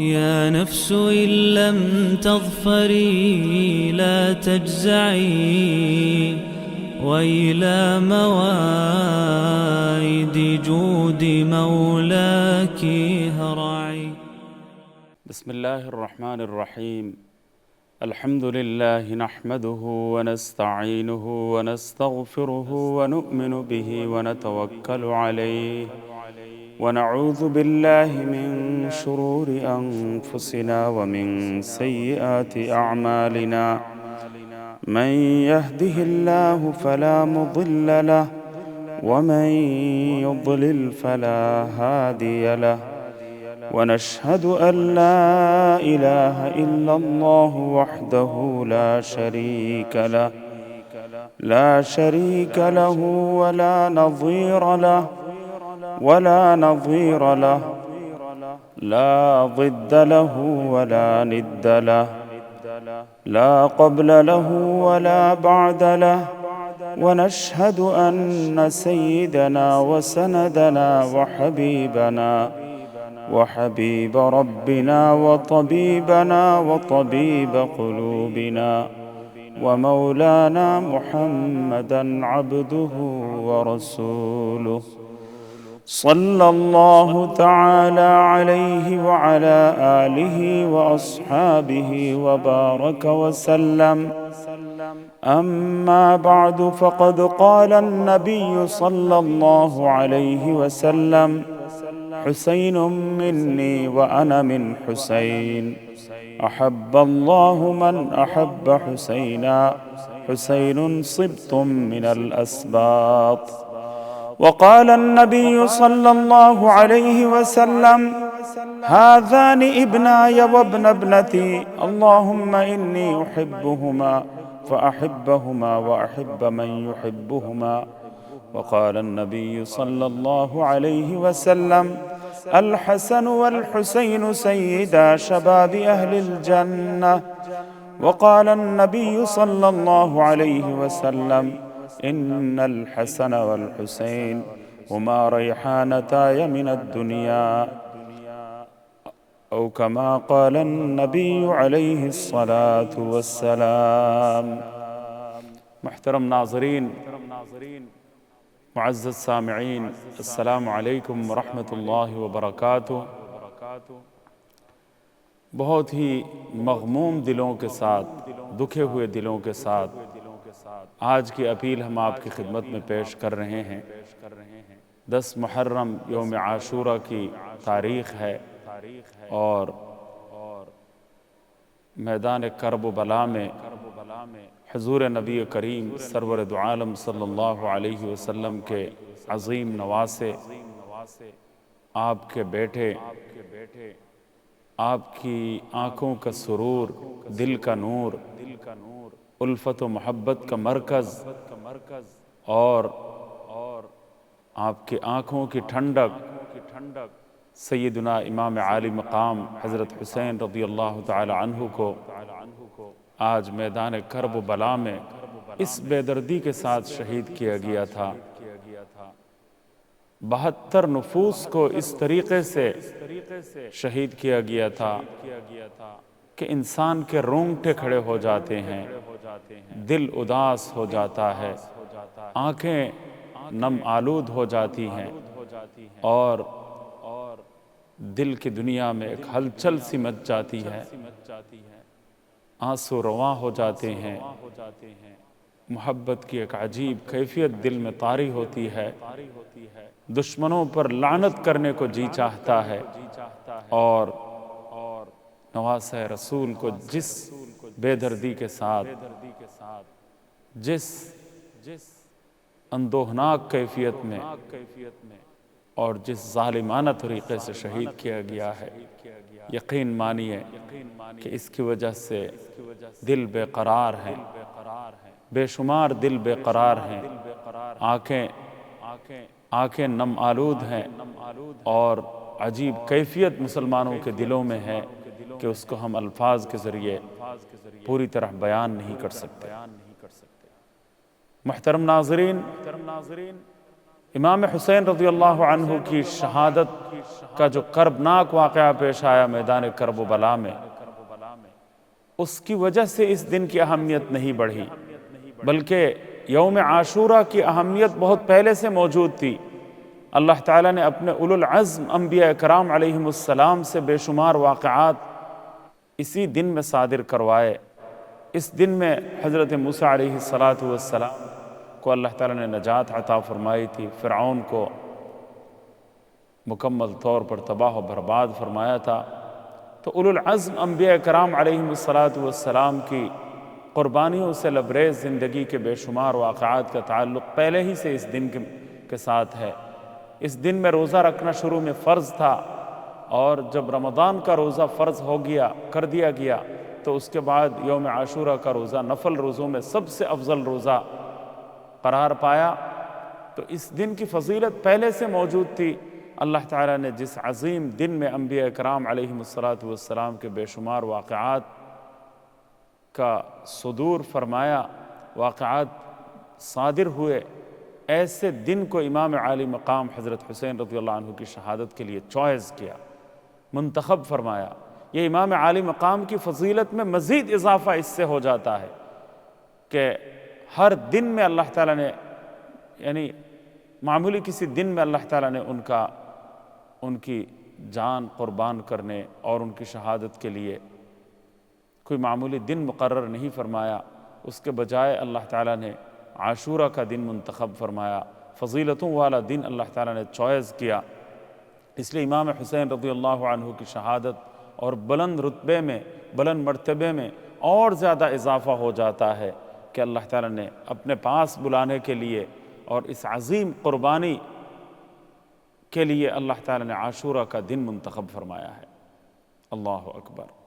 يا نفس إن لم تظفري لا تجزعي وإلى موائد جود مولاك هرعي. بسم الله الرحمن الرحيم. الحمد لله نحمده ونستعينه ونستغفره ونؤمن به ونتوكل عليه ونعوذ بالله من شرور أنفسنا ومن سيئات أعمالنا. من يهده الله فلا مضل له ومن يضلل فلا هادي له، ونشهد أن لا إله إلا الله وحده لا شريك له ولا نظير له لا ضد له ولا ند له، لا قبل له ولا بعد له. ونشهد أن سيدنا وسندنا وحبيب ربنا وطبيبنا وطبيب قلوبنا ومولانا محمدًا عبده ورسوله، صلى الله تعالى عليه وعلى آله وأصحابه وبارك وسلم. أما بعد، فقد قال النبي صلى الله عليه وسلم: حسين مني وأنا من حسين، أحب الله من أحب حسينا، حسين صبت من الأسباط. وقال النبي صلى الله عليه وسلم: هذان ابناي وابن ابنتي، اللهم إني أحبهما فأحبهما وأحب من يحبهما. وقال النبي صلى الله عليه وسلم: الحسن والحسين سيدا شباب أهل الجنة. وقال النبي صلى الله عليه وسلم: إن الحسن والحسين هما ريحانتاي من الدنيا، أو كما قال النبي عليه الصلاة والسلام. محترم ناظرین، معزز سامعین، السلام علیکم ورحمۃ اللہ وبرکاتہ۔ بہت ہی مغموم دلوں کے ساتھ، دکھے ہوئے دلوں کے ساتھ آج کی اپیل ہم آپ کی خدمت میں پیش کر رہے ہیں۔ 10 محرم یوم عاشورہ کی تاریخ ہے اور میدان کرب و بلا میں حضور نبی کریم سرور دو عالم صلی اللہ علیہ وسلم کے عظیم نواسے، آپ کے بیٹے، آپ کی آنکھوں کا سرور، دل کا نور، الفت و محبت کا مرکز اور آپ کی آنکھوں کی ٹھنڈک سیدنا امام عالی مقام حضرت حسین رضی اللہ تعالی عنہ کو آج میدان کرب و بلا میں اس بے دردی کے ساتھ شہید کیا گیا تھا۔ 72 نفوس کو اس طریقے سے شہید کیا گیا تھا کہ انسان کے رونگٹے کھڑے ہو جاتے ہیں، دل اداس ہو جاتا ہے، آنکھیں نم آلود ہو جاتی ہیں اور دل کی دنیا میں ایک ہلچل سی مچ جاتی ہے، آنسو رواں ہو جاتے ہیں، محبت کی ایک عجیب کیفیت دل میں طاری ہوتی ہے، دشمنوں پر لعنت کرنے کو جی چاہتا ہے اور نواسہ رسول کو جس بے دردی کے ساتھ، جس اندوہناک کیفیت میں اور جس ظالمانہ طریقے سے شہید کیا گیا ہے، یقین مانیے کہ اس کی وجہ سے دل بے قرار ہیں، بے شمار دل بے قرار ہیں، آنکھیں نم آلود ہیں اور عجیب کیفیت مسلمانوں کے دلوں میں ہے کہ اس کو ہم الفاظ کے ذریعے پوری طرح بیان نہیں کر سکتے۔ محترم ناظرین، امام حسین رضی اللہ عنہ کی شہادت کا جو کربناک واقعہ پیش آیا میدان کرب و بلا میں، اس کی وجہ سے اس دن کی اہمیت نہیں بڑھی، بلکہ یوم عاشورہ کی اہمیت بہت پہلے سے موجود تھی۔ اللہ تعالیٰ نے اپنے اولو العزم انبیاء کرام علیہم السلام سے بے شمار واقعات اسی دن میں صادر کروائے۔ اس دن میں حضرت موسیٰ علیہ السلام کو اللہ تعالیٰ نے نجات عطا فرمائی تھی، فرعون کو مکمل طور پر تباہ و برباد فرمایا تھا۔ تو اولو العزم انبیاء کرام علیہم السلام کی قربانیوں سے لبریز زندگی کے بے شمار واقعات کا تعلق پہلے ہی سے اس دن کے ساتھ ہے۔ اس دن میں روزہ رکھنا شروع میں فرض تھا، اور جب رمضان کا روزہ فرض کر دیا گیا تو اس کے بعد یوم عاشورہ کا روزہ نفل روزوں میں سب سے افضل روزہ قرار پایا۔ تو اس دن کی فضیلت پہلے سے موجود تھی۔ اللہ تعالیٰ نے جس عظیم دن میں انبیاء کرام علیہم السلام کے بے شمار واقعات کا صدور فرمایا، واقعات صادر ہوئے، ایسے دن کو امام عالی مقام حضرت حسین رضی اللہ عنہ کی شہادت کے لیے چوائز کیا، منتخب فرمایا۔ یہ امام عالی مقام کی فضیلت میں مزید اضافہ اس سے ہو جاتا ہے کہ ہر دن میں اللہ تعالیٰ نے، یعنی معمولی کسی دن میں اللہ تعالیٰ نے ان کی جان قربان کرنے اور ان کی شہادت کے لیے کوئی معمولی دن مقرر نہیں فرمایا، اس کے بجائے اللہ تعالیٰ نے عاشورہ کا دن منتخب فرمایا، فضیلتوں والا دن اللہ تعالیٰ نے چوائز کیا۔ اس لیے امام حسین رضی اللہ عنہ کی شہادت اور بلند رتبے میں، بلند مرتبے میں اور زیادہ اضافہ ہو جاتا ہے کہ اللہ تعالیٰ نے اپنے پاس بلانے کے لیے اور اس عظیم قربانی کے لیے اللہ تعالیٰ نے عاشورہ کا دن منتخب فرمایا ہے۔ اللہ اکبر۔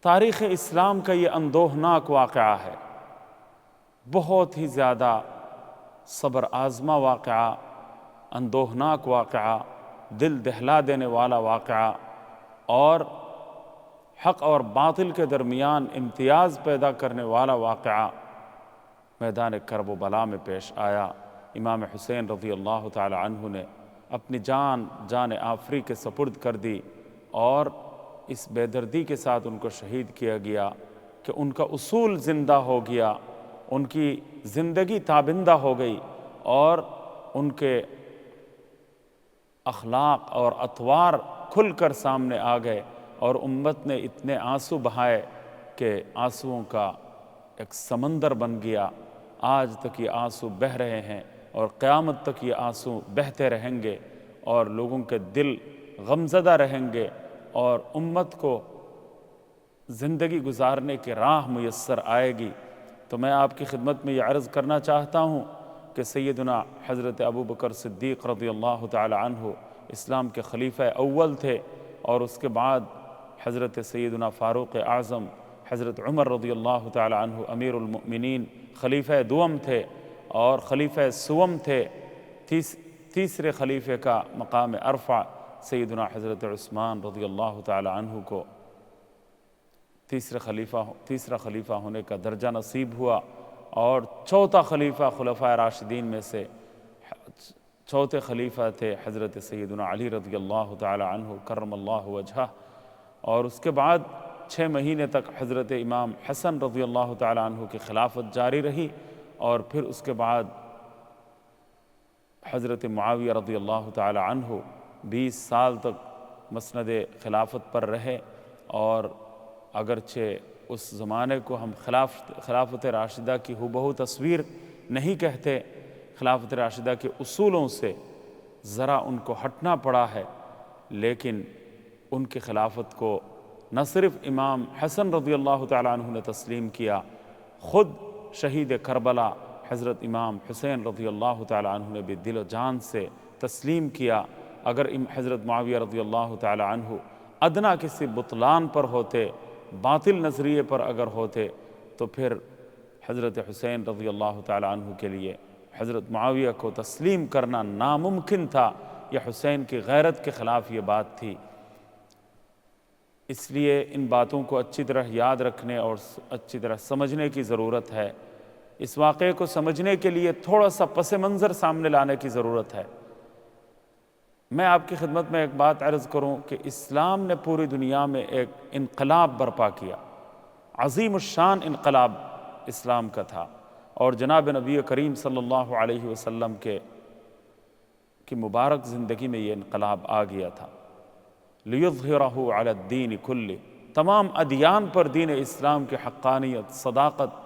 تاریخ اسلام کا یہ اندوہناک واقعہ ہے، بہت ہی زیادہ صبر آزما واقعہ، اندوہناک واقعہ، دل دہلا دینے والا واقعہ، اور حق اور باطل کے درمیان امتیاز پیدا کرنے والا واقعہ میدان کرب و بلا میں پیش آیا۔ امام حسین رضی اللہ تعالی عنہ نے اپنی جان آفری کے سپرد کر دی، اور اس بے دردی کے ساتھ ان کو شہید کیا گیا کہ ان کا اصول زندہ ہو گیا، ان کی زندگی تابندہ ہو گئی، اور ان کے اخلاق اور اطوار کھل کر سامنے آ گئے، اور امت نے اتنے آنسو بہائے کہ آنسوؤں کا ایک سمندر بن گیا۔ آج تک یہ آنسو بہہ رہے ہیں، اور قیامت تک یہ آنسو بہتے رہیں گے، اور لوگوں کے دل غمزدہ رہیں گے، اور امت کو زندگی گزارنے کی راہ میسر آئے گی۔ تو میں آپ کی خدمت میں یہ عرض کرنا چاہتا ہوں کہ سیدنا حضرت ابوبکر صدیق رضی اللہ تعالی عنہ اسلام کے خلیفہ اول تھے، اور اس کے بعد حضرت سیدنا فاروق اعظم حضرت عمر رضی اللہ تعالی عنہ امیر المؤمنین خلیفہ دوم تھے، اور خلیفہ سوم تھے۔ تیسرے خلیفہ کا مقام ارفع سیدنا حضرت عثمان رضی اللہ تعالی عنہ کو تیسرا خلیفہ ہونے کا درجہ نصیب ہوا، اور چوتھا خلیفہ خلفائے راشدین میں سے چوتھے خلیفہ تھے حضرت سیدنا علی رضی اللہ تعالی عنہ کرم اللہ وجہہ۔ اور اس کے بعد 6 مہینے تک حضرت امام حسن رضی اللہ تعالی عنہ کی خلافت جاری رہی، اور پھر اس کے بعد حضرت معاویہ رضی اللہ تعالی عنہ 20 سال تک مسند خلافت پر رہے۔ اور اگرچہ اس زمانے کو ہم خلافت راشدہ کی ہو تصویر نہیں کہتے، خلافت راشدہ کے اصولوں سے ذرا ان کو ہٹنا پڑا ہے، لیکن ان کی خلافت کو نہ صرف امام حسن رضی اللہ تعالی عنہ نے تسلیم کیا، خود شہید کربلا حضرت امام حسین رضی اللہ تعالی عنہ نے بھی دل و جان سے تسلیم کیا۔ اگر حضرت معاویہ رضی اللہ تعالی عنہ ادنا کسی بطلان پر ہوتے، باطل نظریے پر اگر ہوتے، تو پھر حضرت حسین رضی اللہ تعالی عنہ کے لیے حضرت معاویہ کو تسلیم کرنا ناممکن تھا۔ یہ حسین کی غیرت کے خلاف یہ بات تھی۔ اس لیے ان باتوں کو اچھی طرح یاد رکھنے اور اچھی طرح سمجھنے کی ضرورت ہے اس واقعے کو سمجھنے کے لیے تھوڑا سا پس منظر سامنے لانے کی ضرورت ہے۔ میں آپ کی خدمت میں ایک بات عرض کروں کہ اسلام نے پوری دنیا میں ایک انقلاب برپا کیا، عظیم الشان انقلاب اسلام کا تھا، اور جناب نبی کریم صلی اللہ علیہ وسلم کی مبارک زندگی میں یہ انقلاب آ گیا تھا۔ لِيُظْهِرَهُ عَلَى الدِّينِ كُلِّهِ، تمام ادیان پر دین اسلام کی حقانیت، صداقت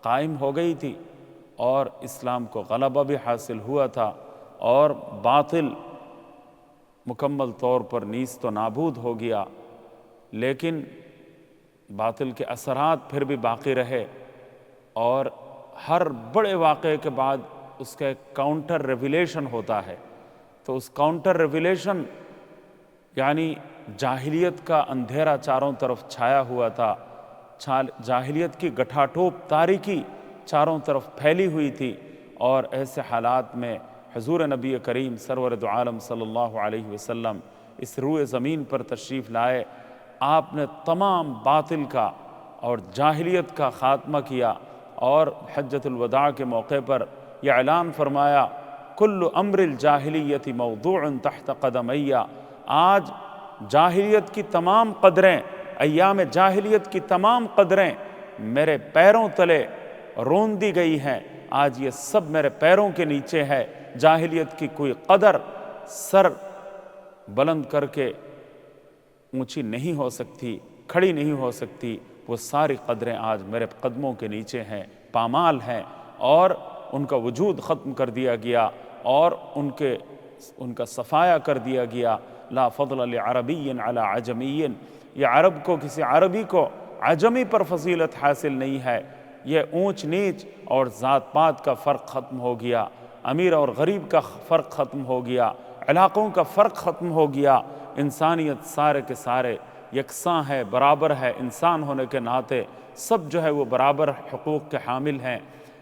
قائم ہو گئی تھی، اور اسلام کو غلبہ بھی حاصل ہوا تھا، اور باطل مکمل طور پر نیست و نابود ہو گیا۔ لیکن باطل کے اثرات پھر بھی باقی رہے، اور ہر بڑے واقعے کے بعد اس کا ایک کاؤنٹر ریویلیشن ہوتا ہے۔ تو اس کاؤنٹر ریویلیشن یعنی جاہلیت کا اندھیرا چاروں طرف چھایا ہوا تھا، جاہلیت کی گٹھاٹوپ تاریکی چاروں طرف پھیلی ہوئی تھی، اور ایسے حالات میں حضور نبی کریم سرور دو عالم صلی اللہ علیہ وسلم اس روئے زمین پر تشریف لائے۔ آپ نے تمام باطل کا اور جاہلیت کا خاتمہ کیا، اور حجۃ الوداع کے موقع پر یہ اعلان فرمایا، کل امر الجاہلیت موضوع تحت قدمی، آج جاہلیت کی تمام قدریں، ایام جاہلیت کی تمام قدریں میرے پیروں تلے رون دی گئی ہیں، آج یہ سب میرے پیروں کے نیچے ہے۔ جاہلیت کی کوئی قدر سر بلند کر کے اونچی نہیں ہو سکتی، کھڑی نہیں ہو سکتی، وہ ساری قدریں آج میرے قدموں کے نیچے ہیں، پامال ہیں، اور ان کا وجود ختم کر دیا گیا، اور ان کا صفایا کر دیا گیا۔ لا فضل لعربی علی عجمی، یہ عرب کو، کسی عربی کو عجمی پر فضیلت حاصل نہیں ہے۔ یہ اونچ نیچ اور ذات پات کا فرق ختم ہو گیا، امیر اور غریب کا فرق ختم ہو گیا، علاقوں کا فرق ختم ہو گیا، انسانیت سارے کے سارے یکساں ہے، برابر ہے، انسان ہونے کے ناطے سب جو ہے وہ برابر حقوق کے حامل ہیں۔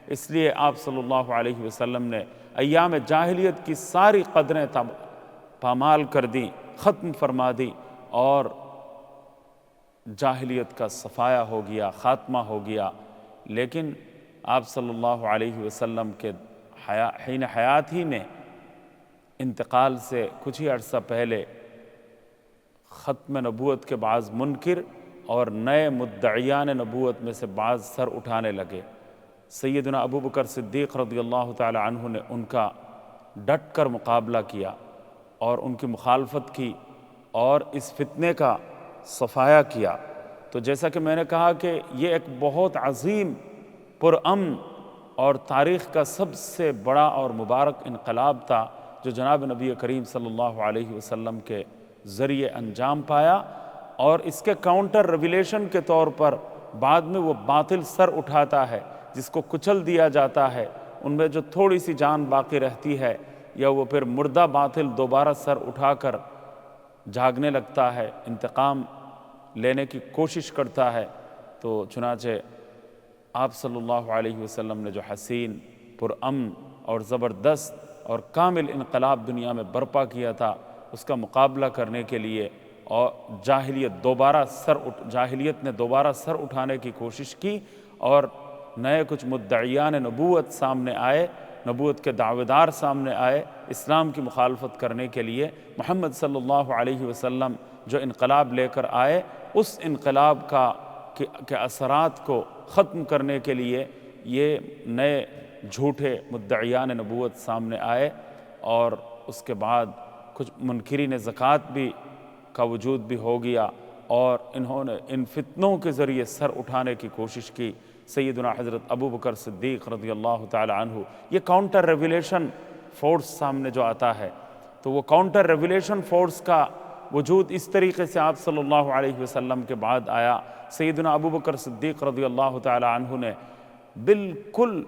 اس لیے آپ صلی اللہ علیہ وسلم نے ایام جاہلیت کی ساری قدریں پامال کر دیں، ختم فرما دی، اور جاہلیت کا صفایا ہو گیا، خاتمہ ہو گیا۔ لیکن آپ صلی اللہ علیہ وسلم کے حین حیات ہی میں انتقال سے کچھ ہی عرصہ پہلے ختم نبوت کے بعض منکر اور نئے مدعیان نبوت میں سے بعض سر اٹھانے لگے۔ سیدنا ابو بکر صدیق رضی اللہ تعالی عنہ نے ان کا ڈٹ کر مقابلہ کیا اور ان کی مخالفت کی اور اس فتنے کا صفایا کیا۔ تو جیسا کہ میں نے کہا کہ یہ ایک بہت عظیم پرامن اور تاریخ کا سب سے بڑا اور مبارک انقلاب تھا جو جناب نبی کریم صلی اللہ علیہ وسلم کے ذریعے انجام پایا، اور اس کے کاؤنٹر ریویلیشن کے طور پر بعد میں وہ باطل سر اٹھاتا ہے، جس کو کچل دیا جاتا ہے، ان میں جو تھوڑی سی جان باقی رہتی ہے، یا وہ پھر مردہ باطل دوبارہ سر اٹھا کر جاگنے لگتا ہے، انتقام لینے کی کوشش کرتا ہے۔ تو چنانچہ آپ صلی اللہ علیہ وسلم نے جو حسین، پرامن اور زبردست اور کامل انقلاب دنیا میں برپا کیا تھا، اس کا مقابلہ کرنے کے لیے، اور جاہلیت نے دوبارہ سر اٹھانے کی کوشش کی، اور نئے کچھ مدعیان نبوت سامنے آئے، نبوت کے دعویدار سامنے آئے اسلام کی مخالفت کرنے کے لیے۔ محمد صلی اللہ علیہ وسلم جو انقلاب لے کر آئے، اس انقلاب کے اثرات کو ختم کرنے کے لیے یہ نئے جھوٹے مدعیان نبوت سامنے آئے، اور اس کے بعد کچھ منکرین زکوٰۃ کا وجود بھی ہو گیا، اور انہوں نے ان فتنوں کے ذریعے سر اٹھانے کی کوشش کی۔ سیدنا حضرت ابو بکر صدیق رضی اللہ تعالی عنہ، یہ کاؤنٹر ریویلیشن فورس سامنے جو آتا ہے، تو وہ کاؤنٹر ریویلیشن فورس کا وجود اس طریقے سے آپ صلی اللہ علیہ وسلم کے بعد آیا۔ سیدنا ابو بکر صدیق رضی اللہ تعالی عنہ نے بالکل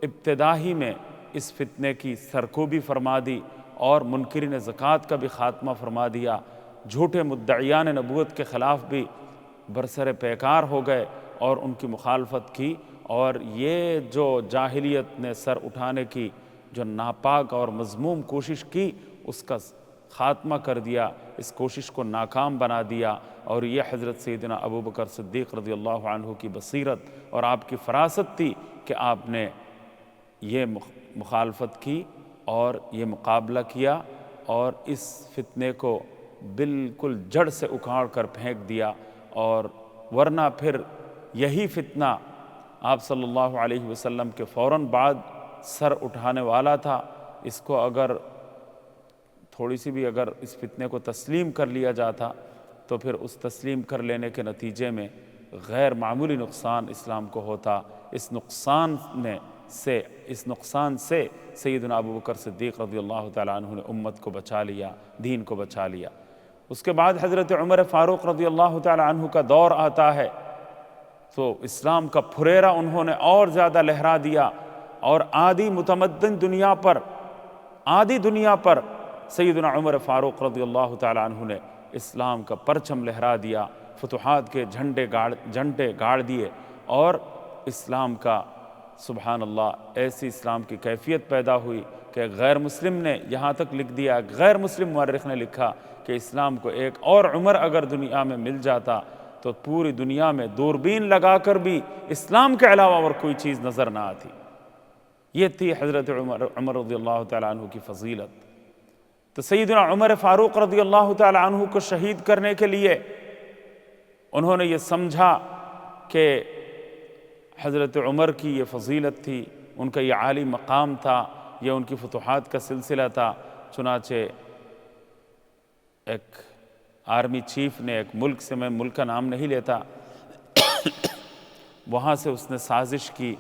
ابتدائی میں اس فتنے کی سرکوبی فرما دی، اور منکرین زکوٰۃ کا بھی خاتمہ فرما دیا، جھوٹے مدعیان نبوت کے خلاف بھی برسر پیکار ہو گئے اور ان کی مخالفت کی، اور یہ جو جاہلیت نے سر اٹھانے کی جو ناپاک اور مذموم کوشش کی، اس کا خاتمہ کر دیا۔ اس کوشش کو ناکام بنا دیا، اور یہ حضرت سیدنا ابو بکر صدیق رضی اللہ عنہ کی بصیرت اور آپ کی فراست تھی کہ آپ نے یہ مخالفت کی اور یہ مقابلہ کیا اور اس فتنے کو بالکل جڑ سے اکھاڑ کر پھینک دیا، اور ورنہ پھر یہی فتنہ آپ صلی اللہ علیہ وسلم کے فوراً بعد سر اٹھانے والا تھا۔ اس کو اگر تھوڑی سی بھی اگر اس فتنے کو تسلیم کر لیا جاتا تو پھر اس تسلیم کر لینے کے نتیجے میں غیر معمولی نقصان اسلام کو ہوتا۔ اس نقصان سے سیدنا ابو بکر صدیق رضی اللہ تعالیٰ عنہ نے امت کو بچا لیا، دین کو بچا لیا۔ اس کے بعد حضرت عمر فاروق رضی اللہ تعالیٰ عنہ کا دور آتا ہے تو اسلام کا پھریرا انہوں نے اور زیادہ لہرا دیا، اور آدھی متمدن دنیا پر سیدنا عمر فاروق رضی اللہ تعالیٰ عنہ نے اسلام کا پرچم لہرا دیا، فتوحات کے جھنڈے گاڑ دیے، اور اسلام کا سبحان اللہ ایسی اسلام کی کیفیت پیدا ہوئی کہ غیر مسلم نے یہاں تک لکھ دیا، غیر مسلم مورخ نے لکھا کہ اسلام کو ایک اور عمر اگر دنیا میں مل جاتا تو پوری دنیا میں دوربین لگا کر بھی اسلام کے علاوہ اور کوئی چیز نظر نہ آتی۔ یہ تھی حضرت عمر رضی اللہ تعالیٰ عنہ کی فضیلت۔ تو سیدنا عمر فاروق رضی اللہ تعالیٰ عنہ کو شہید کرنے کے لیے انہوں نے یہ سمجھا کہ حضرت عمر کی یہ فضیلت تھی، ان کا یہ عالی مقام تھا، یہ ان کی فتوحات کا سلسلہ تھا۔ چنانچہ ایک آرمی چیف نے ایک ملک سے، میں ملک کا نام نہیں لیتا، وہاں سے اس نے سازش کی،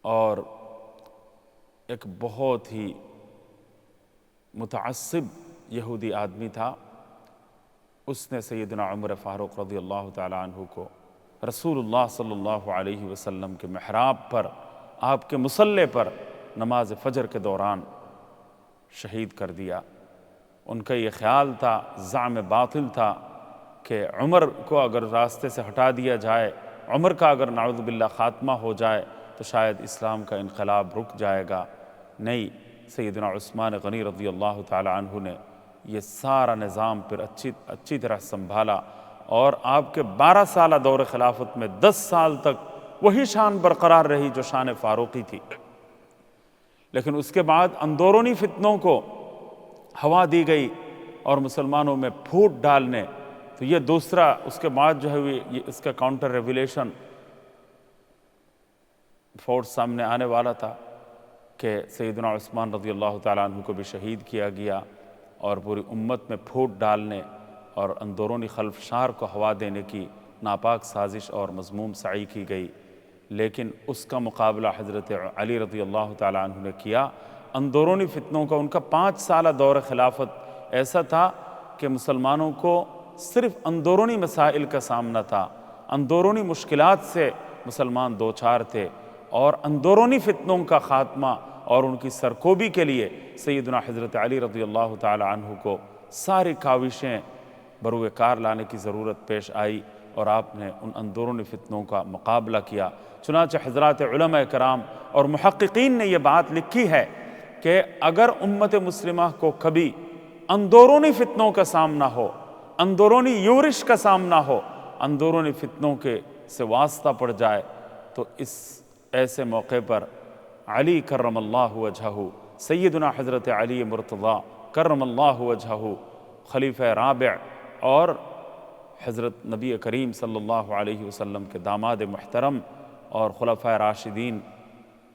اور ایک بہت ہی متعصب یہودی آدمی تھا، اس نے سیدنا عمر فاروق رضی اللہ تعالیٰ عنہ کو رسول اللہ صلی اللہ علیہ وسلم کے محراب پر، آپ کے مصلی پر نماز فجر کے دوران شہید کر دیا۔ ان کا یہ خیال تھا، زعم باطل تھا کہ عمر کو اگر راستے سے ہٹا دیا جائے، عمر کا اگر نعوذ باللہ خاتمہ ہو جائے تو شاید اسلام کا انقلاب رک جائے گا۔ نہیں، سیدنا عثمان غنی رضی اللہ تعالی عنہ نے یہ سارا نظام پھر اچھی طرح سنبھالا، اور آپ کے 12 سالہ دور خلافت میں 10 سال تک وہی شان برقرار رہی جو شان فاروقی تھی۔ لیکن اس کے بعد اندورونی فتنوں کو ہوا دی گئی اور مسلمانوں میں پھوٹ ڈالنے، تو یہ دوسرا اس کے بعد جو ہے یہ اس کا کاؤنٹر ریولیشن فورس سامنے آنے والا تھا کہ سیدنا عثمان رضی اللہ تعالیٰ عنہ کو بھی شہید کیا گیا، اور پوری امت میں پھوٹ ڈالنے اور اندورونی خلفشار کو ہوا دینے کی ناپاک سازش اور مذموم سعی کی گئی۔ لیکن اس کا مقابلہ حضرت علی رضی اللہ تعالیٰ عنہ نے کیا۔ اندورونی فتنوں کا ان کا 5 سالہ دور خلافت ایسا تھا کہ مسلمانوں کو صرف اندورونی مسائل کا سامنا تھا، اندورونی مشکلات سے مسلمان دوچار تھے، اور اندورونی فتنوں کا خاتمہ اور ان کی سرکوبی کے لیے سیدنا حضرت علی رضی اللہ تعالی عنہ کو ساری کاوشیں بروئے کار لانے کی ضرورت پیش آئی، اور آپ نے ان اندورونی فتنوں کا مقابلہ کیا۔ چنانچہ حضرات علماء کرام اور محققین نے یہ بات لکھی ہے کہ اگر امت مسلمہ کو کبھی اندورونی فتنوں کا سامنا ہو، اندورونی یورش کا سامنا ہو، اندورونی فتنوں کے سے واسطہ پڑ جائے، تو اس ایسے موقع پر علی کرم اللہ وجہہ، سیدنا حضرت علی مرتضیٰ کرم اللہ وجہہ، خلیفہ رابع اور حضرت نبی کریم صلی اللہ علیہ وسلم کے داماد محترم اور خلفائے راشدین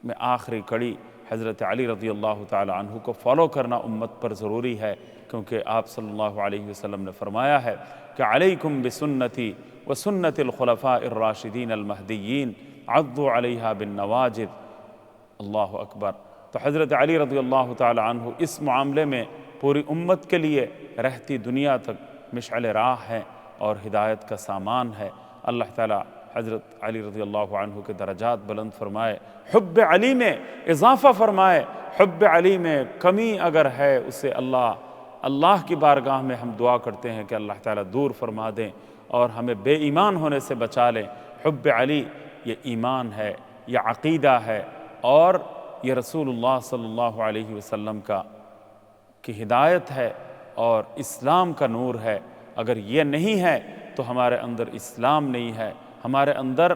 میں آخری کڑی حضرت علی رضی اللہ تعالی عنہ کو فالو کرنا امت پر ضروری ہے، کیونکہ آپ صلی اللہ علیہ وسلم نے فرمایا ہے کہ علیکم بسنتی وسنت الخلفاء الراشدین المہدیین عضوا علیہا بالنواجذ۔ اللہ اکبر۔ تو حضرت علی رضی اللہ تعالی عنہ اس معاملے میں پوری امت کے لیے رہتی دنیا تک مشعل راہ ہے اور ہدایت کا سامان ہے۔ اللہ تعالی حضرت علی رضی اللہ عنہ کے درجات بلند فرمائے، حب علی میں اضافہ فرمائے، حب علی میں کمی اگر ہے اسے اللہ کی بارگاہ میں ہم دعا کرتے ہیں کہ اللہ تعالیٰ دور فرما دیں اور ہمیں بے ایمان ہونے سے بچا لیں۔ حب علی یہ ایمان ہے، یہ عقیدہ ہے، اور یہ رسول اللہ صلی اللہ علیہ وسلم کی ہدایت ہے، اور اسلام کا نور ہے۔ اگر یہ نہیں ہے تو ہمارے اندر اسلام نہیں ہے، ہمارے اندر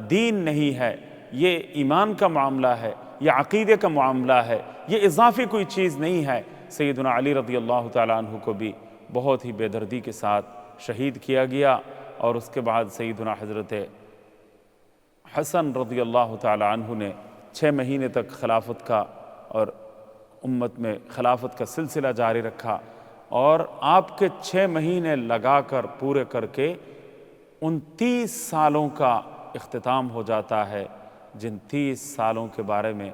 دین نہیں ہے، یہ ایمان کا معاملہ ہے، یہ عقیدے کا معاملہ ہے، یہ اضافی کوئی چیز نہیں ہے۔ سیدنا علی رضی اللہ تعالیٰ عنہ کو بھی بہت ہی بے دردی کے ساتھ شہید کیا گیا، اور اس کے بعد سیدنا حضرت حسن رضی اللہ تعالیٰ عنہ نے 6 مہینے تک خلافت کا اور امت میں خلافت کا سلسلہ جاری رکھا، اور آپ کے 6 مہینے لگا کر پورے کر کے 29 سالوں کا اختتام ہو جاتا ہے، جن 30 سالوں کے بارے میں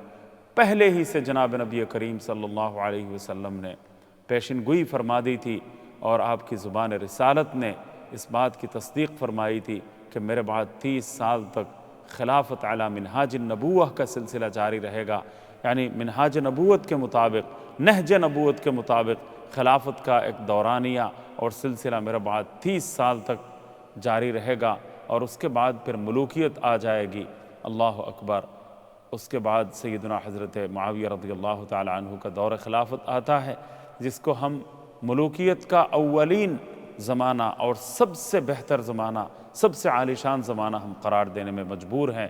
پہلے ہی سے جناب نبی کریم صلی اللہ علیہ وسلم نے پیشن گوئی فرما دی تھی، اور آپ کی زبان رسالت نے اس بات کی تصدیق فرمائی تھی کہ میرے بعد 30 سال تک خلافت علی منہاج النبوہ کا سلسلہ جاری رہے گا، یعنی منہاج نبوت کے مطابق، نہج نبوت کے مطابق خلافت کا ایک دورانیہ اور سلسلہ میرے بعد 30 سال تک جاری رہے گا، اور اس کے بعد پھر ملوکیت آ جائے گی۔ اللہ اکبر۔ اس کے بعد سیدنا حضرت معاویہ رضی اللہ تعالی عنہ کا دور خلافت آتا ہے، جس کو ہم ملوکیت کا اولین زمانہ اور سب سے بہتر زمانہ، سب سے عالیشان زمانہ ہم قرار دینے میں مجبور ہیں۔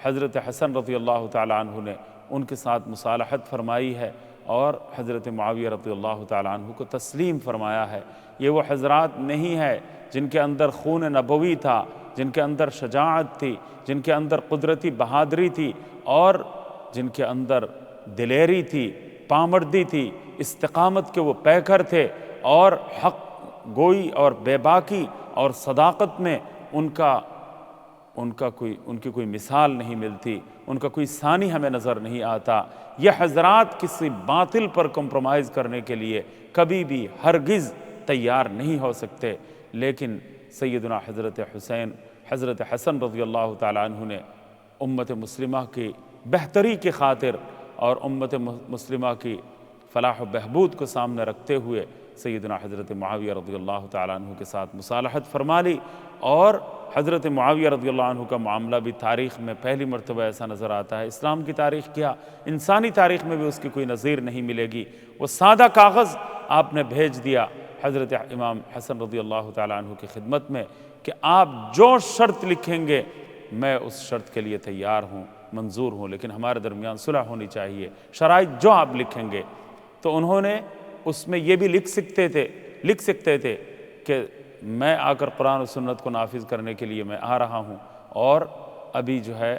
حضرت حسن رضی اللہ تعالیٰ عنہ نے ان کے ساتھ مصالحت فرمائی ہے، اور حضرت معاویہ رضی اللہ تعالیٰ عنہ کو تسلیم فرمایا ہے۔ یہ وہ حضرات نہیں ہے جن کے اندر خون نبوی تھا، جن کے اندر شجاعت تھی، جن کے اندر قدرتی بہادری تھی، اور جن کے اندر دلیری تھی، پامردی تھی، استقامت کے وہ پیکر تھے، اور حق گوئی اور بے باکی اور صداقت میں ان کی کوئی مثال نہیں ملتی، ان کا کوئی ثانی ہمیں نظر نہیں آتا۔ یہ حضرات کسی باطل پر کمپرومائز کرنے کے لیے کبھی بھی ہرگز تیار نہیں ہو سکتے، لیکن سیدنا حضرت حسن رضی اللہ تعالیٰ عنہ نے امت مسلمہ کی بہتری کی خاطر اور امت مسلمہ کی فلاح و بہبود کو سامنے رکھتے ہوئے سیدنا حضرت معاویہ رضی اللہ تعالیٰ عنہ کے ساتھ مصالحت فرما لی، اور حضرت معاویہ رضی اللہ عنہ کا معاملہ بھی تاریخ میں پہلی مرتبہ ایسا نظر آتا ہے، اسلام کی تاریخ کیا، انسانی تاریخ میں بھی اس کی کوئی نظیر نہیں ملے گی۔ وہ سادہ کاغذ آپ نے بھیج دیا حضرت امام حسن رضی اللہ تعالیٰ عنہ کی خدمت میں کہ آپ جو شرط لکھیں گے میں اس شرط کے لیے تیار ہوں، منظور ہوں، لیکن ہمارے درمیان صلح ہونی چاہیے، شرائط جو آپ لکھیں گے۔ تو انہوں نے اس میں یہ بھی لکھ سکتے تھے کہ میں آ کر قرآن و سنت کو نافذ کرنے کے لیے میں آ رہا ہوں، اور ابھی جو ہے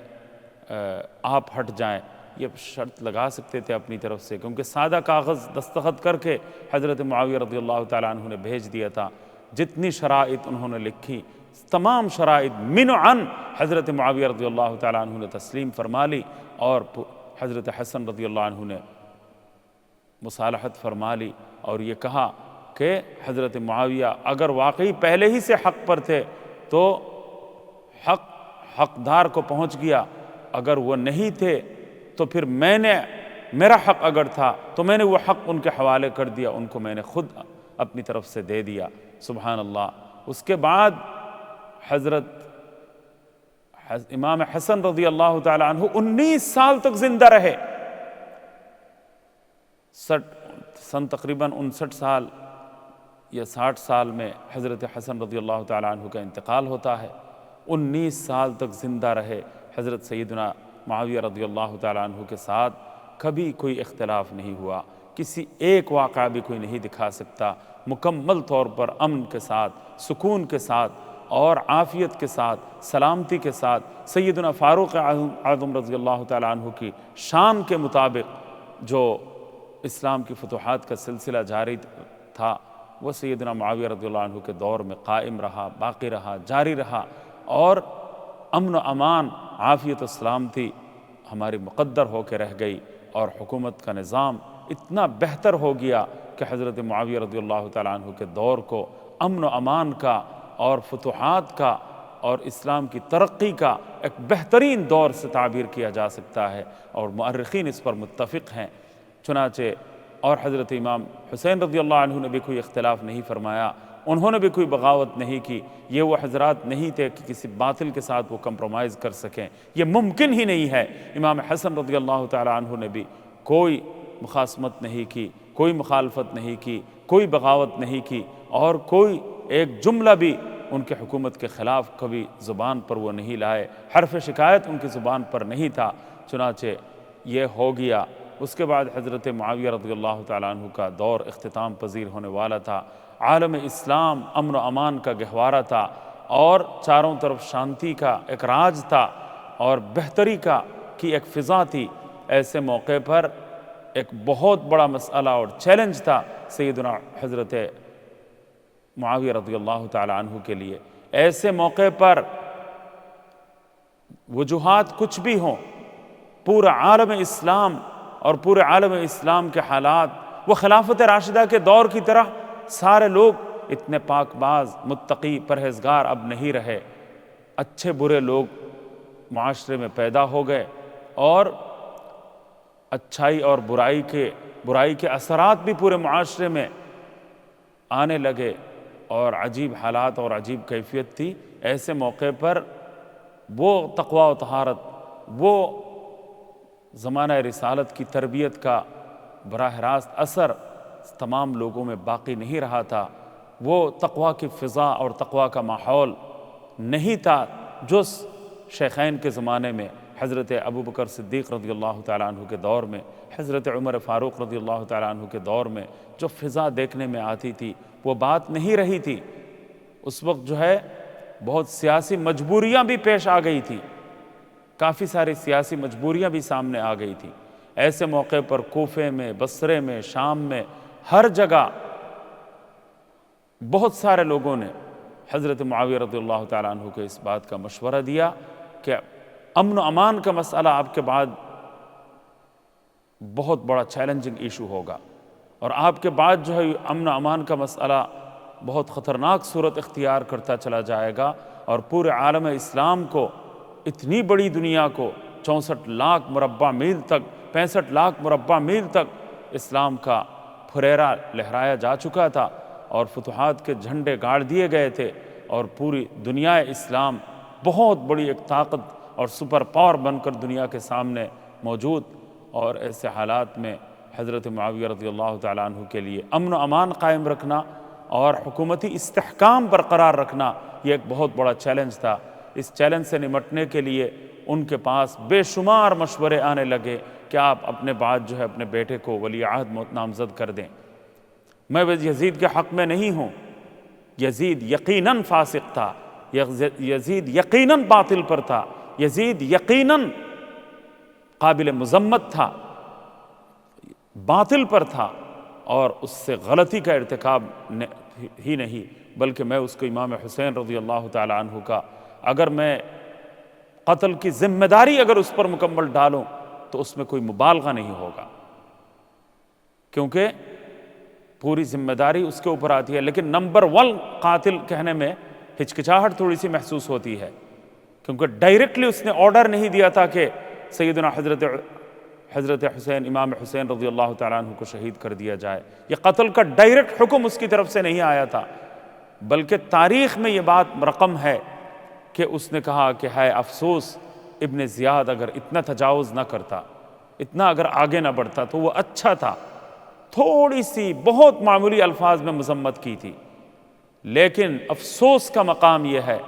آپ ہٹ جائیں، یہ شرط لگا سکتے تھے اپنی طرف سے، کیونکہ سادہ کاغذ دستخط کر کے حضرت معاویہ رضی اللہ تعالیٰ عنہ نے بھیج دیا تھا۔ جتنی شرائط انہوں نے لکھی، تمام شرائط منعاً حضرت معاویہ رضی اللہ تعالیٰ عنہ نے تسلیم فرما لی، اور حضرت حسن رضی اللہ عنہ نے مصالحت فرما لی، اور یہ کہا کہ حضرت معاویہ اگر واقعی پہلے ہی سے حق پر تھے تو حقدار کو پہنچ گیا، اگر وہ نہیں تھے تو پھر میرا حق اگر تھا تو میں نے وہ حق ان کے حوالے کر دیا، ان کو میں نے خود اپنی طرف سے دے دیا۔ سبحان اللہ۔ اس کے بعد حضرت امام حسن رضی اللہ تعالی عنہ 19 سال تک زندہ رہے۔ سن تقریباً 59 سال یا 60 سال میں حضرت حسن رضی اللہ تعالی عنہ کا انتقال ہوتا ہے۔ 19 سال تک زندہ رہے۔ حضرت سیدنا معاویہ رضی اللہ تعالی عنہ کے ساتھ کبھی کوئی اختلاف نہیں ہوا، کسی ایک واقعہ بھی کوئی نہیں دکھا سکتا، مکمل طور پر امن کے ساتھ، سکون کے ساتھ اور عافیت کے ساتھ، سلامتی کے ساتھ سیدنا فاروق اعظم رضی اللہ تعالی عنہ کی شان کے مطابق جو اسلام کی فتوحات کا سلسلہ جاری تھا، وہ سیدنا معاویہ رضی اللہ عنہ کے دور میں قائم رہا، باقی رہا، جاری رہا، اور امن و امان، عافیت و سلامتی ہماری مقدر ہو کے رہ گئی، اور حکومت کا نظام اتنا بہتر ہو گیا کہ حضرت معاویہ رضی اللہ تعالیٰ عنہ کے دور کو امن و امان کا اور فتوحات کا اور اسلام کی ترقی کا ایک بہترین دور سے تعبیر کیا جا سکتا ہے، اور مؤرخین اس پر متفق ہیں۔ چنانچہ اور حضرت امام حسین رضی اللہ عنہ نے بھی کوئی اختلاف نہیں فرمایا، انہوں نے بھی کوئی بغاوت نہیں کی، یہ وہ حضرات نہیں تھے کہ کسی باطل کے ساتھ وہ کمپرومائز کر سکیں، یہ ممکن ہی نہیں ہے۔ امام حسن رضی اللہ تعالی عنہ نے بھی کوئی مخاصمت نہیں کی، کوئی مخالفت نہیں کی، کوئی بغاوت نہیں کی، اور کوئی ایک جملہ بھی ان کے حکومت کے خلاف کبھی زبان پر وہ نہیں لائے، حرف شکایت ان کی زبان پر نہیں تھا۔ چنانچہ یہ ہو گیا۔ اس کے بعد حضرت معاویہ رضی اللہ تعالیٰ عنہ کا دور اختتام پذیر ہونے والا تھا۔ عالم اسلام امن و امان کا گہوارہ تھا، اور چاروں طرف شانتی کا ایک راج تھا، اور بہتری کی ایک فضا تھی۔ ایسے موقع پر ایک بہت بڑا مسئلہ اور چیلنج تھا سیدنا حضرت معاویہ رضی اللہ تعالیٰ عنہ کے لیے۔ ایسے موقع پر وجوہات کچھ بھی ہوں، پورا عالم اسلام اور پورے عالم اسلام کے حالات وہ خلافت راشدہ کے دور کی طرح سارے لوگ اتنے پاک باز، متقی، پرہیزگار اب نہیں رہے۔ اچھے برے لوگ معاشرے میں پیدا ہو گئے، اور اچھائی اور برائی کے اثرات بھی پورے معاشرے میں آنے لگے، اور عجیب حالات اور عجیب کیفیت تھی۔ ایسے موقع پر وہ تقوی و طہارت، وہ زمانہ رسالت کی تربیت کا براہ راست اثر تمام لوگوں میں باقی نہیں رہا تھا۔ وہ تقوی کی فضا اور تقوی کا ماحول نہیں تھا جو شیخین کے زمانے میں، حضرت ابوبکر صدیق رضی اللہ تعالیٰ عنہ کے دور میں، حضرت عمر فاروق رضی اللہ تعالیٰ عنہ کے دور میں جو فضا دیکھنے میں آتی تھی وہ بات نہیں رہی تھی۔ اس وقت جو ہے بہت سیاسی مجبوریاں بھی پیش آ گئی تھی، کافی ساری سیاسی مجبوریاں بھی سامنے آ گئی تھی۔ ایسے موقع پر کوفے میں، بصرے میں، شام میں، ہر جگہ بہت سارے لوگوں نے حضرت معاویہ رضی اللہ تعالیٰ عنہ کو اس بات کا مشورہ دیا کہ امن و امان کا مسئلہ آپ کے بعد بہت بڑا چیلنجنگ ایشو ہوگا، اور آپ کے بعد جو ہے امن و امان کا مسئلہ بہت خطرناک صورت اختیار کرتا چلا جائے گا، اور پورے عالم اسلام کو، اتنی بڑی دنیا کو 64 لاکھ مربع میل تک، 65 لاکھ مربع میل تک اسلام کا پھریرا لہرایا جا چکا تھا، اور فتوحات کے جھنڈے گاڑ دیے گئے تھے، اور پوری دنیا اسلام بہت بڑی ایک طاقت اور سپر پاور بن کر دنیا کے سامنے موجود۔ اور ایسے حالات میں حضرت معاویہ رضی اللہ تعالیٰ عنہ کے لیے امن و امان قائم رکھنا اور حکومتی استحکام برقرار رکھنا یہ ایک بہت بڑا چیلنج تھا۔ اس چیلنج سے نمٹنے کے لیے ان کے پاس بے شمار مشورے آنے لگے کہ آپ اپنے بعد جو ہے اپنے بیٹے کو ولی عہد نامزد کر دیں۔ میں یزید کے حق میں نہیں ہوں، یزید یقیناً فاسق تھا، یزید یقیناً باطل پر تھا، یزید یقیناً قابل مذمت تھا، باطل پر تھا، اور اس سے غلطی کا ارتکاب ہی نہیں بلکہ میں اس کو امام حسین رضی اللہ تعالیٰ عنہ کا اگر میں قتل کی ذمہ داری اگر اس پر مکمل ڈالوں تو اس میں کوئی مبالغہ نہیں ہوگا، کیونکہ پوری ذمہ داری اس کے اوپر آتی ہے۔ لیکن نمبر 1 قاتل کہنے میں ہچکچاہٹ تھوڑی سی محسوس ہوتی ہے، کیونکہ ڈائریکٹلی اس نے آرڈر نہیں دیا تھا کہ سیدنا حضرت حسین، امام حسین رضی اللہ تعالیٰ عنہ کو شہید کر دیا جائے۔ یہ قتل کا ڈائریکٹ حکم اس کی طرف سے نہیں آیا تھا، بلکہ تاریخ میں یہ بات رقم ہے کہ اس نے کہا کہ ہے افسوس ابن زیاد اگر اتنا تجاوز نہ کرتا، اتنا اگر آگے نہ بڑھتا تو وہ اچھا تھا۔ تھوڑی سی بہت معمولی الفاظ میں مذمت کی تھی، لیکن افسوس کا مقام یہ ہے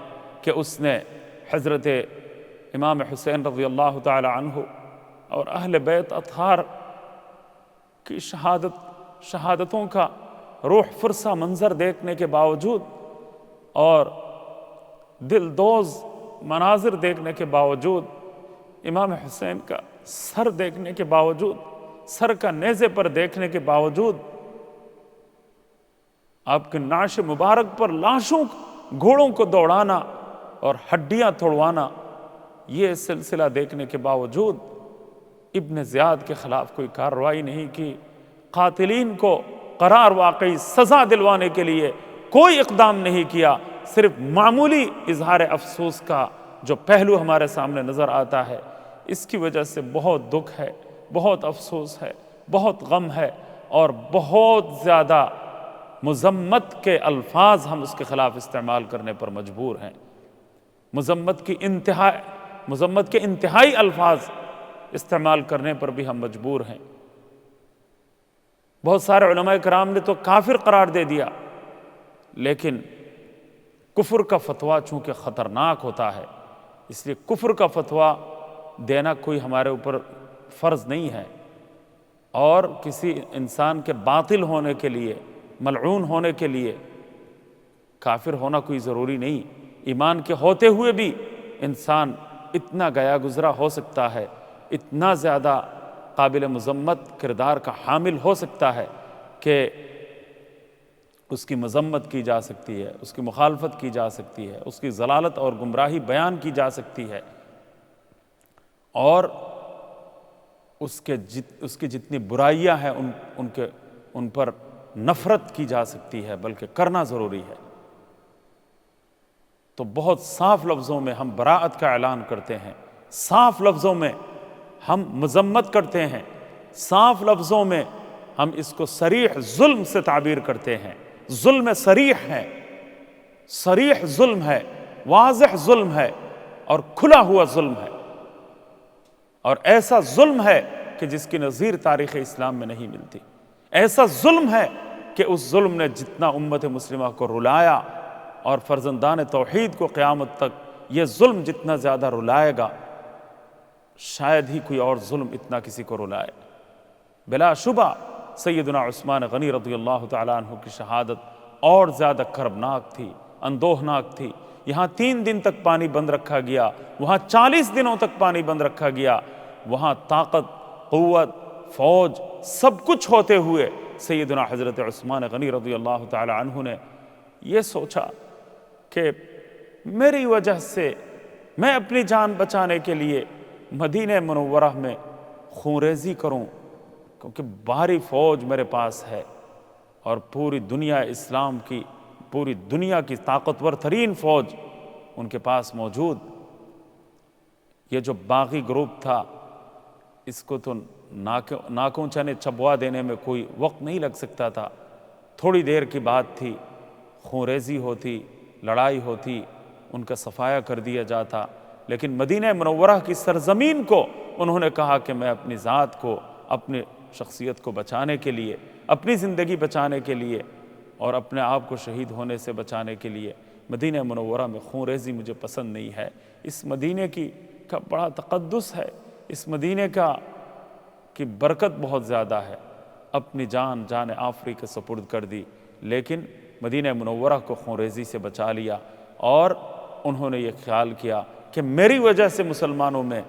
کہ اس نے حضرت امام حسین رضی اللہ تعالی عنہ اور اہل بیت اطہار کی شہادتوں کا روح فرسا منظر دیکھنے کے باوجود اور دل دوز مناظر دیکھنے کے باوجود، امام حسین کا سر دیکھنے کے باوجود، سر کا نیزے پر دیکھنے کے باوجود، آپ کے نعش مبارک پر لاشوں گھوڑوں کو دوڑانا اور ہڈیاں توڑوانا، یہ سلسلہ دیکھنے کے باوجود ابن زیاد کے خلاف کوئی کارروائی نہیں کی، قاتلین کو قرار واقعی سزا دلوانے کے لیے کوئی اقدام نہیں کیا۔ صرف معمولی اظہار افسوس کا جو پہلو ہمارے سامنے نظر آتا ہے، اس کی وجہ سے بہت دکھ ہے، بہت افسوس ہے، بہت غم ہے، اور بہت زیادہ مذمت کے الفاظ ہم اس کے خلاف استعمال کرنے پر مجبور ہیں، مذمت کے انتہائی الفاظ استعمال کرنے پر بھی ہم مجبور ہیں۔ بہت سارے علماء کرام نے تو کافر قرار دے دیا، لیکن کفر کا فتویٰ چونکہ خطرناک ہوتا ہے، اس لیے کفر کا فتویٰ دینا کوئی ہمارے اوپر فرض نہیں ہے، اور کسی انسان کے باطل ہونے کے لیے، ملعون ہونے کے لیے کافر ہونا کوئی ضروری نہیں۔ ایمان کے ہوتے ہوئے بھی انسان اتنا گیا گزرا ہو سکتا ہے، اتنا زیادہ قابل مذمت کردار کا حامل ہو سکتا ہے کہ اس کی مذمت کی جا سکتی ہے، اس کی مخالفت کی جا سکتی ہے، اس کی ضلالت اور گمراہی بیان کی جا سکتی ہے، اور اس کی جتنی برائیاں ہیں ان پر نفرت کی جا سکتی ہے، بلکہ کرنا ضروری ہے۔ تو بہت صاف لفظوں میں ہم براءت کا اعلان کرتے ہیں، صاف لفظوں میں ہم مذمت کرتے ہیں، صاف لفظوں میں ہم اس کو صریح ظلم سے تعبیر کرتے ہیں۔ ظلم صریح ہے، صریح ظلم ہے، واضح ظلم ہے، اور کھلا ہوا ظلم ہے، اور ایسا ظلم ہے کہ جس کی نظیر تاریخ اسلام میں نہیں ملتی۔ ایسا ظلم ہے کہ اس ظلم نے جتنا امت مسلمہ کو رلایا، اور فرزندان توحید کو قیامت تک یہ ظلم جتنا زیادہ رلائے گا، شاید ہی کوئی اور ظلم اتنا کسی کو رلائے۔ بلا شبہ سیدنا عثمان غنی رضی اللہ تعالیٰ عنہ کی شہادت اور زیادہ کربناک تھی، اندوہناک تھی۔ یہاں 3 دن تک پانی بند رکھا گیا، وہاں 40 دنوں تک پانی بند رکھا گیا، وہاں طاقت، قوت، فوج سب کچھ ہوتے ہوئے سیدنا حضرت عثمان غنی رضی اللہ تعالیٰ عنہ نے یہ سوچا کہ میری وجہ سے میں اپنی جان بچانے کے لیے مدینہ منورہ میں خونریزی کروں، کیونکہ بھاری فوج میرے پاس ہے، اور پوری دنیا اسلام کی، پوری دنیا کی طاقتور ترین فوج ان کے پاس موجود۔ یہ جو باغی گروپ تھا، اس کو تو ناکوں چنے چبوا دینے میں کوئی وقت نہیں لگ سکتا تھا، تھوڑی دیر کی بات تھی، خونریزی ہوتی، لڑائی ہوتی، ان کا صفایا کر دیا جاتا۔ لیکن مدینہ منورہ کی سرزمین کو انہوں نے کہا کہ میں اپنی ذات کو، اپنی شخصیت کو بچانے کے لیے، اپنی زندگی بچانے کے لیے، اور اپنے آپ کو شہید ہونے سے بچانے کے لیے مدینہ منورہ میں خونریزی مجھے پسند نہیں ہے۔ اس مدینہ کا بڑا تقدس ہے، اس مدینہ کی برکت بہت زیادہ ہے، اپنی جان آفری کے سپرد کر دی، لیکن مدینہ منورہ کو خونریزی سے بچا لیا، اور انہوں نے یہ خیال کیا کہ میری وجہ سے مسلمانوں میں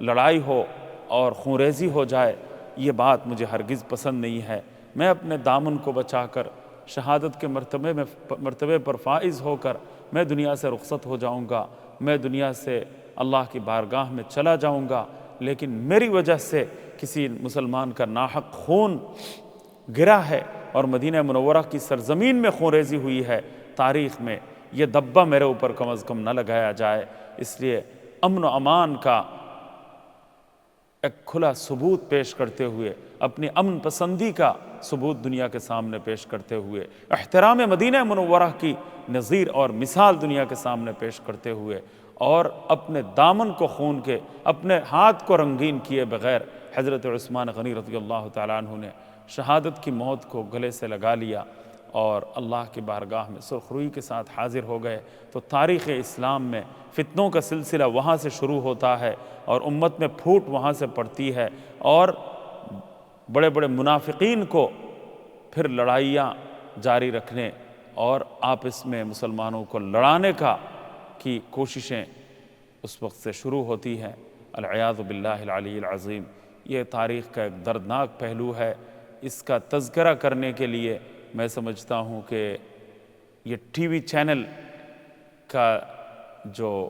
لڑائی ہو اور خونریزی ہو جائے، یہ بات مجھے ہرگز پسند نہیں ہے۔ میں اپنے دامن کو بچا کر شہادت کے مرتبے پر فائز ہو کر میں دنیا سے رخصت ہو جاؤں گا، میں دنیا سے اللہ کی بارگاہ میں چلا جاؤں گا، لیکن میری وجہ سے کسی مسلمان کا ناحق خون گرا ہے اور مدینہ منورہ کی سرزمین میں خونریزی ہوئی ہے، تاریخ میں یہ دبہ میرے اوپر کم از کم نہ لگایا جائے۔ اس لیے امن و امان کا ایک کھلا ثبوت پیش کرتے ہوئے، اپنی امن پسندی کا ثبوت دنیا کے سامنے پیش کرتے ہوئے، احترام مدینہ منورہ کی نظیر اور مثال دنیا کے سامنے پیش کرتے ہوئے، اور اپنے دامن کو خون کے، اپنے ہاتھ کو رنگین کیے بغیر حضرت عثمان غنی رضی اللہ تعالیٰ عنہ نے شہادت کی موت کو گلے سے لگا لیا اور اللہ کی بارگاہ میں سرخ روئی کے ساتھ حاضر ہو گئے۔ تو تاریخ اسلام میں فتنوں کا سلسلہ وہاں سے شروع ہوتا ہے، اور امت میں پھوٹ وہاں سے پڑتی ہے، اور بڑے بڑے منافقین کو پھر لڑائیاں جاری رکھنے اور آپس میں مسلمانوں کو لڑانے کی کوششیں اس وقت سے شروع ہوتی ہیں۔ العیاذ باللہ العلی العظیم۔ یہ تاریخ کا ایک دردناک پہلو ہے، اس کا تذکرہ کرنے کے لیے میں سمجھتا ہوں کہ یہ ٹی وی چینل کا جو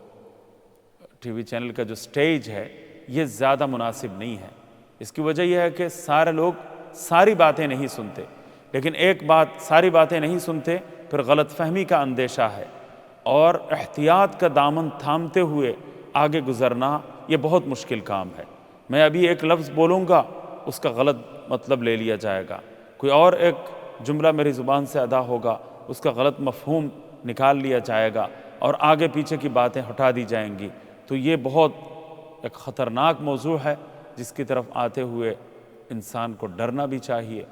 سٹیج ہے یہ زیادہ مناسب نہیں ہے۔ اس کی وجہ یہ ہے کہ سارے لوگ ساری باتیں نہیں سنتے، لیکن ایک بات ساری باتیں نہیں سنتے، پھر غلط فہمی کا اندیشہ ہے، اور احتیاط کا دامن تھامتے ہوئے آگے گزرنا یہ بہت مشکل کام ہے۔ میں ابھی ایک لفظ بولوں گا، اس کا غلط مطلب لے لیا جائے گا، کوئی اور ایک جملہ میری زبان سے ادا ہوگا، اس کا غلط مفہوم نکال لیا جائے گا، اور آگے پیچھے کی باتیں ہٹا دی جائیں گی۔ تو یہ بہت ایک خطرناک موضوع ہے، جس کی طرف آتے ہوئے انسان کو ڈرنا بھی چاہیے،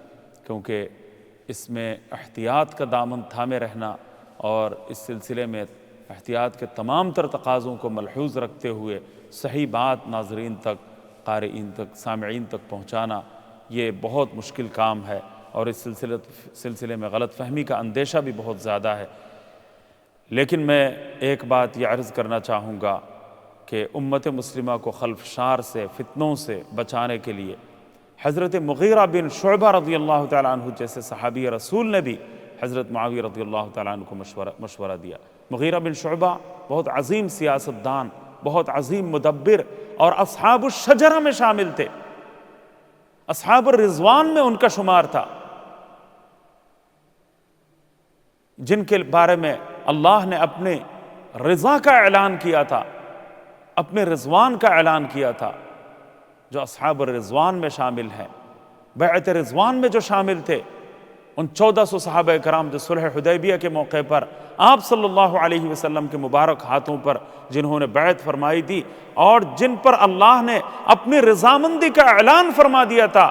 کیونکہ اس میں احتیاط کا دامن تھامے رہنا اور اس سلسلے میں احتیاط کے تمام تر تقاضوں کو ملحوظ رکھتے ہوئے صحیح بات ناظرین تک، قارئین تک، سامعین تک پہنچانا یہ بہت مشکل کام ہے، اور اس سلسلے میں غلط فہمی کا اندیشہ بھی بہت زیادہ ہے۔ لیکن میں ایک بات یہ عرض کرنا چاہوں گا کہ امت مسلمہ کو خلفشار سے، فتنوں سے بچانے کے لیے حضرت مغیرہ بن شعبہ رضی اللہ تعالیٰ عنہ جیسے صحابی رسول نے بھی حضرت معاویہ رضی اللہ تعالیٰ عنہ کو مشورہ دیا۔ مغیرہ بن شعبہ بہت عظیم سیاستدان، بہت عظیم مدبر، اور اصحاب الشجرہ میں شامل تھے، اصحاب الرضوان میں ان کا شمار تھا، جن کے بارے میں اللہ نے اپنے رضا کا اعلان کیا تھا، اپنے رضوان کا اعلان کیا تھا، جو اصحاب الرضوان میں شامل ہیں۔ بیعت رضوان میں جو شامل تھے، ان 1400 صحابہ کرام جو صلح حدیبیہ کے موقع پر آپ صلی اللہ علیہ وسلم کے مبارک ہاتھوں پر جنہوں نے بیعت فرمائی تھی، اور جن پر اللہ نے اپنی رضامندی کا اعلان فرما دیا تھا،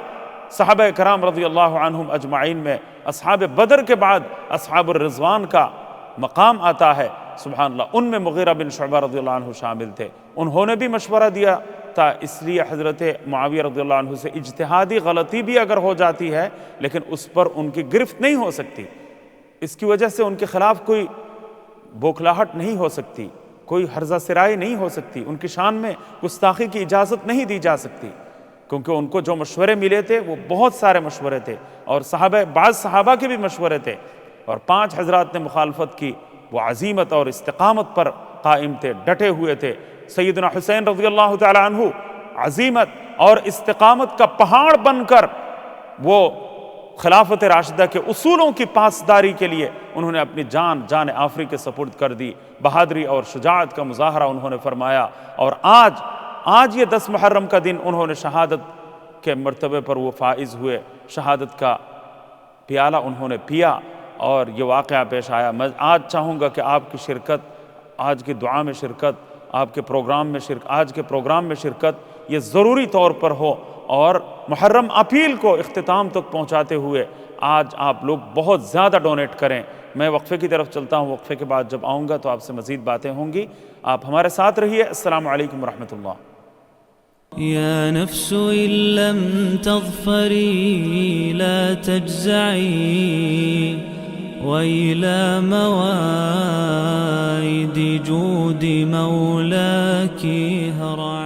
صحابہ کرام رضی اللہ عنہم اجمعین میں اصحاب بدر کے بعد اصحاب الرضوان کا مقام آتا ہے، سبحان اللہ۔ ان میں مغیرہ بن شعبہ رضی اللہ عنہ شامل تھے، انہوں نے بھی مشورہ دیا تھا۔ اس لیے حضرت معاویہ رضی اللہ عنہ سے اجتہادی غلطی بھی اگر ہو جاتی ہے لیکن اس پر ان کی گرفت نہیں ہو سکتی، اس کی وجہ سے ان کے خلاف کوئی بوکھلاہٹ نہیں ہو سکتی، کوئی ہرزہ سرائی نہیں ہو سکتی، ان کی شان میں گستاخی کی اجازت نہیں دی جا سکتی، کیونکہ ان کو جو مشورے ملے تھے وہ بہت سارے مشورے تھے، اور بعض صحابہ کے بھی مشورے تھے، اور 5 حضرات نے مخالفت کی، وہ عزیمت اور استقامت پر قائم تھے، ڈٹے ہوئے تھے۔ سیدنا حسین رضی اللہ تعالی عنہ عزیمت اور استقامت کا پہاڑ بن کر وہ خلافت راشدہ کے اصولوں کی پاسداری کے لیے انہوں نے اپنی جان آفری کے سپرد کر دی، بہادری اور شجاعت کا مظاہرہ انہوں نے فرمایا، اور آج یہ 10 محرم کا دن انہوں نے شہادت کے مرتبے پر وہ فائز ہوئے، شہادت کا پیالہ انہوں نے پیا، اور یہ واقعہ پیش آیا۔ میں آج چاہوں گا کہ آپ کی شرکت، آج کی دعا میں شرکت، آپ کے پروگرام میں آج کے پروگرام میں شرکت یہ ضروری طور پر ہو، اور محرم اپیل کو اختتام تک پہنچاتے ہوئے آج آپ لوگ بہت زیادہ ڈونیٹ کریں۔ میں وقفے کی طرف چلتا ہوں، وقفے کے بعد جب آؤں گا تو آپ سے مزید باتیں ہوں گی، آپ ہمارے ساتھ رہیے۔ السلام علیکم ورحمۃ اللہ۔ يا نفس إن لم تظفري لا تجزعي، وإلى موائد جود مولاك هرعي.